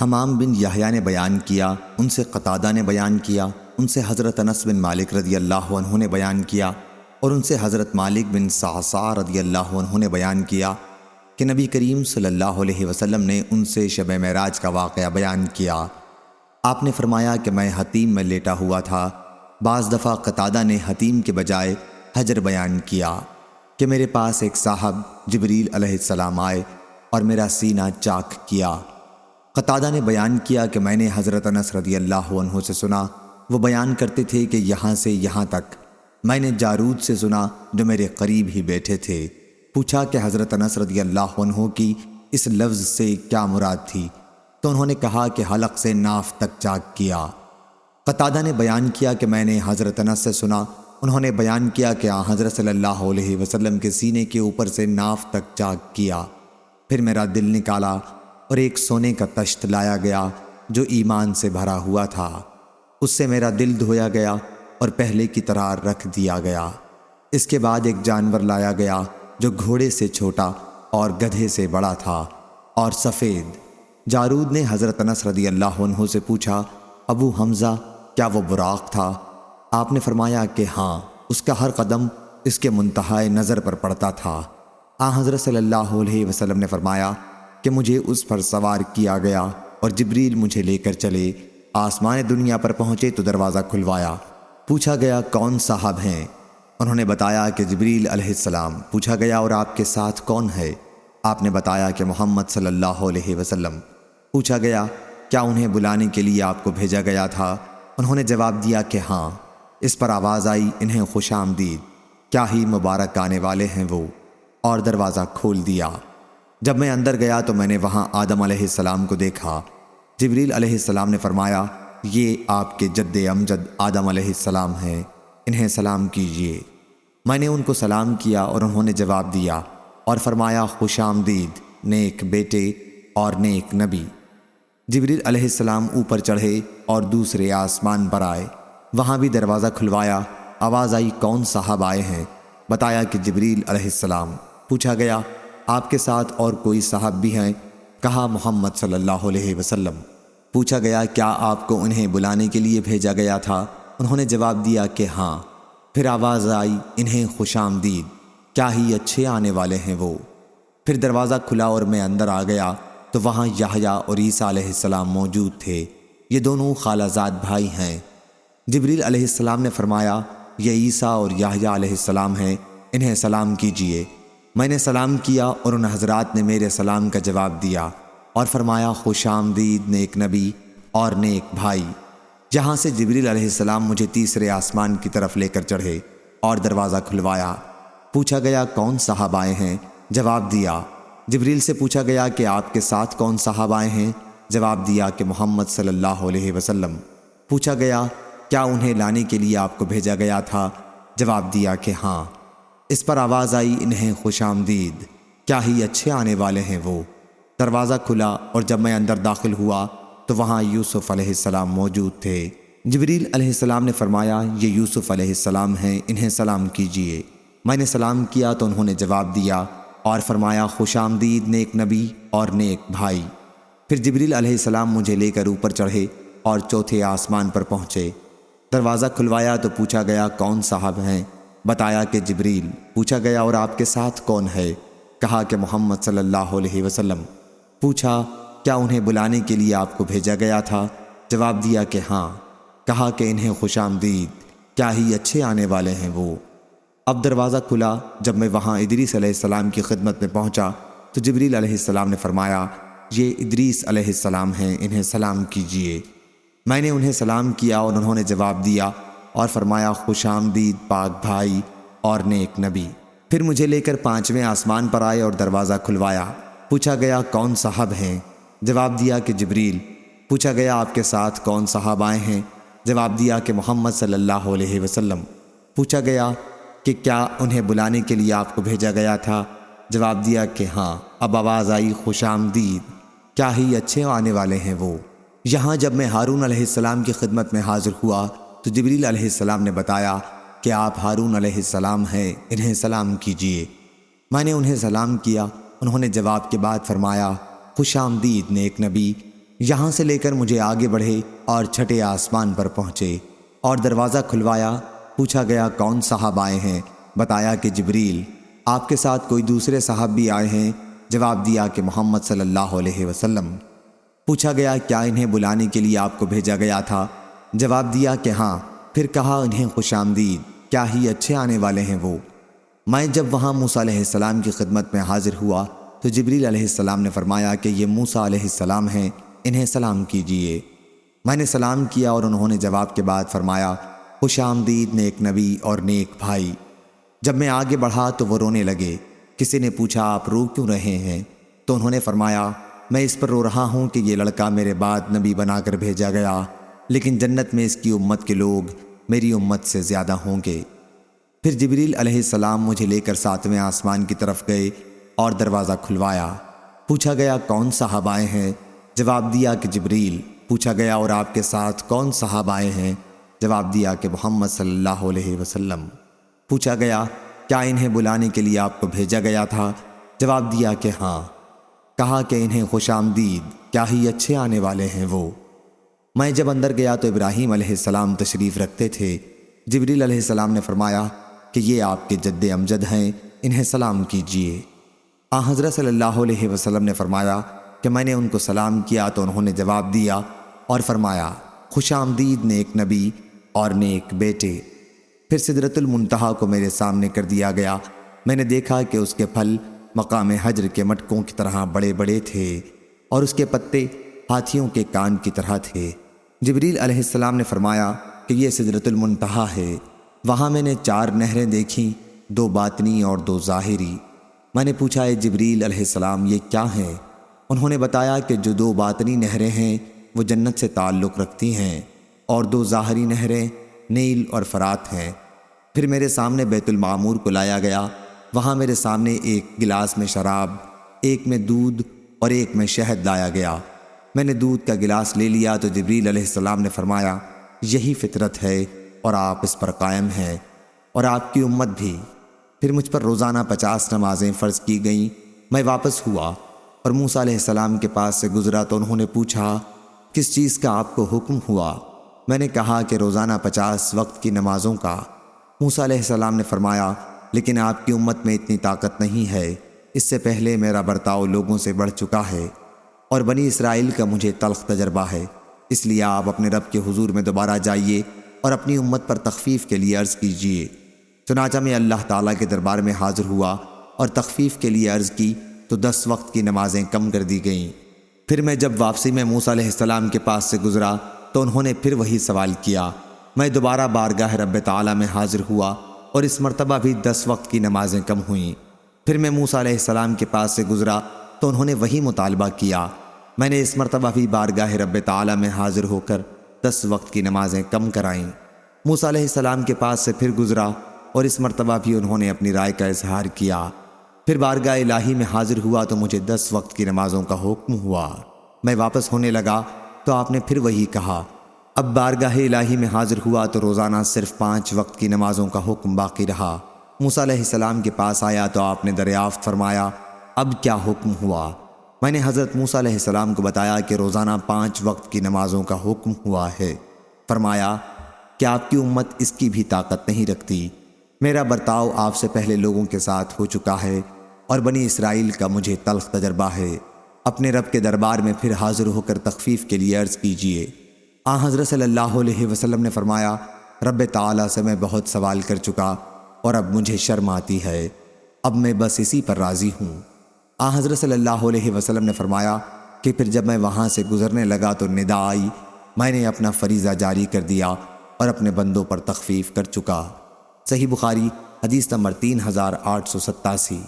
حمام بن یحییٰ نے بیان کیا، ان سے قتادہ نے بیان کیا، ان سے حضرت انس بن مالک رضی اللہ عنہ نے بیان کیا اور ان سے حضرت مالک بن صعصع رضی اللہ عنہ نے بیان کیا کہ نبی کریم صلی اللہ علیہ وسلم نے ان سے شب معراج کا واقعہ بیان کیا۔ آپ نے فرمایا کہ میں حتیم میں لیٹا ہوا تھا۔ بعض دفعہ قتادہ نے حتیم کے بجائے حجر بیان کیا کہ میرے پاس ایک صاحب جبریل علیہ السلام آئے اور میرا سینہ چاک کیا۔ قتادہ نے بیان کیا کہ میں نے حضرت انس رضی اللہ عنہ سے سنا، وہ بیان کرتے تھے کہ یہاں سے یہاں تک۔ میں نے جارود سے سنا جو میرے قریب ہی بیٹھے تھے۔ پوچھا کہ حضرت انس رضی اللہ عنہ کی اس لفظ سے کیا مراد تھی، تو انہوں نے کہا کہ حلق سے ناف تک چاک کیا۔ قتادہ نے بیان کیا کہ میں نے حضرت انس سے سنا، انہوں نے بیان کیا کہ حضرت صلی اللہ علیہ وسلم کے سینے کے اوپر سے ناف تک چاک کیا۔ پھر میرا دل نکالا اور ایک سونے کا تشت لایا گیا جو ایمان سے بھرا ہوا تھا، اس سے میرا دل دھویا گیا اور پہلے کی طرح رکھ دیا گیا۔ اس کے بعد ایک جانور لایا گیا جو گھوڑے سے چھوٹا اور گدھے سے بڑا تھا اور سفید۔ جارود نے حضرت انس رضی اللہ عنہ سے پوچھا، ابو حمزہ کیا وہ براق تھا؟ آپ نے فرمایا کہ ہاں، اس کا ہر قدم اس کے منتہائے نظر پر پڑتا تھا۔ حضرت صلی اللہ علیہ وسلم نے فرمایا کہ مجھے اس پر سوار کیا گیا اور جبریل مجھے لے کر چلے۔ آسمان دنیا پر پہنچے تو دروازہ کھلوایا۔ پوچھا گیا کون صاحب ہیں؟ انہوں نے بتایا کہ جبریل علیہ السلام۔ پوچھا گیا اور آپ کے ساتھ کون ہے؟ آپ نے بتایا کہ محمد صلی اللہ علیہ وسلم۔ پوچھا گیا کیا انہیں بلانے کے لیے آپ کو بھیجا گیا تھا؟ انہوں نے جواب دیا کہ ہاں۔ اس پر آواز آئی، انہیں خوش آمدید، کیا ہی مبارک آنے والے ہیں وہ، اور دروازہ کھول دیا۔ جب میں اندر گیا تو میں نے وہاں آدم علیہ السلام کو دیکھا۔ جبریل علیہ السلام نے فرمایا، یہ آپ کے جد امجد آدم علیہ السلام ہیں، انہیں سلام کیجیے۔ میں نے ان کو سلام کیا اور انہوں نے جواب دیا اور فرمایا، خوش آمدید نیک بیٹے اور نیک نبی۔ جبریل علیہ السلام اوپر چڑھے اور دوسرے آسمان پر آئے، وہاں بھی دروازہ کھلوایا۔ آواز آئی، کون صاحب آئے ہیں؟ بتایا کہ جبریل علیہ السلام۔ پوچھا گیا آپ کے ساتھ اور کوئی صاحب بھی ہیں؟ کہا محمد صلی اللہ علیہ وسلم۔ پوچھا گیا کیا آپ کو انہیں بلانے کے لیے بھیجا گیا تھا؟ انہوں نے جواب دیا کہ ہاں۔ پھر آواز آئی، انہیں خوش آمدید، کیا ہی اچھے آنے والے ہیں وہ۔ پھر دروازہ کھلا اور میں اندر آ گیا تو وہاں یحییٰ اور عیسیٰ علیہ السلام موجود تھے، یہ دونوں خالہ زاد بھائی ہیں۔ جبریل علیہ السلام نے فرمایا، یہ عیسیٰ اور یحییٰ علیہ السلام ہیں، انہیں سلام کیجیے۔ میں نے سلام کیا اور ان حضرات نے میرے سلام کا جواب دیا اور فرمایا، خوش آمدید نیک نبی اور نیک بھائی۔ جہاں سے جبریل علیہ السلام مجھے تیسرے آسمان کی طرف لے کر چڑھے اور دروازہ کھلوایا۔ پوچھا گیا کون صاحب آئے ہیں؟ جواب دیا۔ جبریل سے پوچھا گیا کہ آپ کے ساتھ کون صاحب آئے ہیں؟ جواب دیا کہ محمد صلی اللہ علیہ وسلم۔ پوچھا گیا کیا انہیں لانے کے لیے آپ کو بھیجا گیا تھا؟ جواب دیا کہ ہاں۔ اس پر آواز آئی، انہیں خوش آمدید، کیا ہی اچھے آنے والے ہیں وہ۔ دروازہ کھلا اور جب میں اندر داخل ہوا تو وہاں یوسف علیہ السلام موجود تھے۔ جبریل علیہ السلام نے فرمایا، یہ یوسف علیہ السلام ہیں، انہیں سلام کیجیے۔ میں نے سلام کیا تو انہوں نے جواب دیا اور فرمایا، خوش آمدید نیک نبی اور نیک بھائی۔ پھر جبریل علیہ السلام مجھے لے کر اوپر چڑھے اور چوتھے آسمان پر پہنچے۔ دروازہ کھلوایا تو پوچھا گیا کون صاحب ہیں؟ بتایا کہ جبریل۔ پوچھا گیا اور آپ کے ساتھ کون ہے؟ کہا کہ محمد صلی اللہ علیہ وسلم۔ پوچھا کیا انہیں بلانے کے لیے آپ کو بھیجا گیا تھا؟ جواب دیا کہ ہاں۔ کہا کہ انہیں خوش آمدید، کیا ہی اچھے آنے والے ہیں وہ۔ اب دروازہ کھلا، جب میں وہاں ادریس علیہ السلام کی خدمت میں پہنچا تو جبریل علیہ السلام نے فرمایا، یہ ادریس علیہ السلام ہیں، انہیں سلام کیجیے۔ میں نے انہیں سلام کیا اور انہوں نے جواب دیا اور فرمایا، خوش آمدید پاک بھائی اور نیک نبی۔ پھر مجھے لے کر پانچویں آسمان پر آئے اور دروازہ کھلوایا۔ پوچھا گیا کون صاحب ہیں؟ جواب دیا کہ جبریل۔ پوچھا گیا آپ کے ساتھ کون صاحب آئے ہیں؟ جواب دیا کہ محمد صلی اللہ علیہ وسلم۔ پوچھا گیا کہ کیا انہیں بلانے کے لیے آپ کو بھیجا گیا تھا؟ جواب دیا کہ ہاں۔ اب آواز آئی، خوش آمدید، کیا ہی اچھے آنے والے ہیں وہ۔ یہاں جب میں ہارون علیہ السلام کی خدمت میں حاضر ہوا تو جبریل علیہ السلام نے بتایا کہ آپ ہارون علیہ السلام ہیں، انہیں سلام کیجیے۔ میں نے انہیں سلام کیا، انہوں نے جواب کے بعد فرمایا، خوش آمدید نیک نبی یہاں سے لے کر مجھے آگے بڑھے اور چھٹے آسمان پر پہنچے اور دروازہ کھلوایا۔ پوچھا گیا کون صاحب آئے ہیں؟ بتایا کہ جبریل۔ آپ کے ساتھ کوئی دوسرے صاحب بھی آئے ہیں؟ جواب دیا کہ محمد صلی اللہ علیہ وسلم۔ پوچھا گیا کیا انہیں بلانے کے لیے آپ کو بھیجا گیا تھا؟ جواب دیا کہ ہاں۔ پھر کہا انہیں خوش آمدید، کیا ہی اچھے آنے والے ہیں وہ۔ میں جب وہاں موسیٰ علیہ السلام کی خدمت میں حاضر ہوا تو جبریل علیہ السلام نے فرمایا کہ یہ موسیٰ علیہ السلام ہیں، انہیں سلام کیجئے۔ میں نے سلام کیا اور انہوں نے جواب کے بعد فرمایا خوش آمدید نیک نبی اور نیک بھائی۔ جب میں آگے بڑھا تو وہ رونے لگے۔ کسی نے پوچھا آپ رو کیوں رہے ہیں؟ تو انہوں نے فرمایا میں اس پر رو رہا ہوں کہ یہ لڑکا میرے بعد نبی بنا کر بھیجا گیا، لیکن جنت میں اس کی امت کے لوگ میری امت سے زیادہ ہوں گے۔ پھر جبریل علیہ السلام مجھے لے کر 7ویں آسمان کی طرف گئے اور دروازہ کھلوایا۔ پوچھا گیا کون صاحب آئے ہیں؟ جواب دیا کہ جبریل۔ پوچھا گیا اور آپ کے ساتھ کون صاحب آئے ہیں؟ جواب دیا کہ محمد صلی اللہ علیہ وسلم۔ پوچھا گیا کیا انہیں بلانے کے لیے آپ کو بھیجا گیا تھا؟ جواب دیا کہ ہاں۔ کہا کہ انہیں خوش آمدید، کیا ہی اچھے آنے والے ہیں وہ۔ میں جب اندر گیا تو ابراہیم علیہ السلام تشریف رکھتے تھے۔ جبریل علیہ السلام نے فرمایا کہ یہ آپ کے جد امجد ہیں، انہیں سلام کیجئے۔ حضرت صلی اللہ علیہ وسلم نے فرمایا کہ میں نے ان کو سلام کیا تو انہوں نے جواب دیا اور فرمایا خوش آمدید نیک نبی اور نیک بیٹے۔ پھر سدرۃ المنتہا کو میرے سامنے کر دیا گیا۔ میں نے دیکھا کہ اس کے پھل مقام حجر کے مٹکوں کی طرح بڑے بڑے تھے اور اس کے پتے ہاتھیوں کے کان کی طرح تھے۔ جبریل علیہ السلام نے فرمایا کہ یہ سدرۃ المنتہا ہے۔ وہاں میں نے 4 نہریں دیکھیں، 2 باطنی اور 2 ظاہری۔ میں نے پوچھا اے جبریل علیہ السلام یہ کیا ہیں؟ انہوں نے بتایا کہ جو 2 باطنی نہریں ہیں وہ جنت سے تعلق رکھتی ہیں اور 2 ظاہری نہریں نیل اور فرات ہیں۔ پھر میرے سامنے بیت المعمور کو لایا گیا۔ وہاں میرے سامنے ایک گلاس میں شراب، ایک میں دودھ اور ایک میں شہد لایا گیا۔ میں نے دودھ کا گلاس لے لیا تو جبریل علیہ السلام نے فرمایا یہی فطرت ہے اور آپ اس پر قائم ہیں اور آپ کی امت بھی۔ پھر مجھ پر روزانہ 50 نمازیں فرض کی گئیں۔ میں واپس ہوا اور موسیٰ علیہ السلام کے پاس سے گزرا تو انہوں نے پوچھا کس چیز کا آپ کو حکم ہوا؟ میں نے کہا کہ روزانہ 50 وقت کی نمازوں کا۔ موسیٰ علیہ السلام نے فرمایا لیکن آپ کی امت میں اتنی طاقت نہیں ہے، اس سے پہلے میرا برتاؤ لوگوں سے بڑھ چکا ہے اور بنی اسرائیل کا مجھے تلخ تجربہ ہے، اس لیے آپ اپنے رب کے حضور میں دوبارہ جائیے اور اپنی امت پر تخفیف کے لیے عرض کیجیے۔ چنانچہ میں اللہ تعالیٰ کے دربار میں حاضر ہوا اور تخفیف کے لیے عرض کی تو 10 وقت کی نمازیں کم کر دی گئیں۔ پھر میں جب واپسی میں موسیٰ علیہ السلام کے پاس سے گزرا تو انہوں نے پھر وہی سوال کیا۔ میں دوبارہ بارگاہ رب تعالیٰ میں حاضر ہوا اور اس مرتبہ بھی 10 وقت کی نمازیں کم ہوئیں۔ پھر میں موسیٰ علیہ السلام کے پاس سے گزرا تو انہوں نے وہی مطالبہ کیا۔ میں نے اس مرتبہ بھی بارگاہ رب تعالیٰ میں حاضر ہو کر 10 وقت کی نمازیں کم کرائیں۔ موسیٰ علیہ السلام کے پاس سے پھر گزرا اور اس مرتبہ بھی انہوں نے اپنی رائے کا اظہار کیا۔ پھر بارگاہ الہی میں حاضر ہوا تو مجھے 10 وقت کی نمازوں کا حکم ہوا۔ میں واپس ہونے لگا تو آپ نے پھر وہی کہا۔ اب بارگاہ الہی میں حاضر ہوا تو روزانہ صرف 5 وقت کی نمازوں کا حکم باقی رہا۔ موسیٰ علیہ السلام کے پاس آیا تو آپ نے دریافت فرمایا اب کیا حکم ہوا؟ میں نے حضرت موسیٰ علیہ السلام کو بتایا کہ روزانہ 5 وقت کی نمازوں کا حکم ہوا ہے۔ فرمایا کہ آپ کی امت اس کی بھی طاقت نہیں رکھتی۔ میرا برتاؤ آپ سے پہلے لوگوں کے ساتھ ہو چکا ہے اور بنی اسرائیل کا مجھے تلخ تجربہ ہے۔ اپنے رب کے دربار میں پھر حاضر ہو کر تخفیف کے لیے عرض کیجیے۔ حضرت صلی اللہ علیہ وسلم نے فرمایا رب تعالیٰ سے میں بہت سوال کر چکا اور اب مجھے شرم آتی ہے، اب میں بس اسی پر راضی ہوں۔ حضرت صلی اللہ علیہ وسلم نے فرمایا کہ پھر جب میں وہاں سے گزرنے لگا تو ندا آئی، میں نے اپنا فریضہ جاری کر دیا اور اپنے بندوں پر تخفیف کر چکا۔ صحیح بخاری حدیث نمبر 3887۔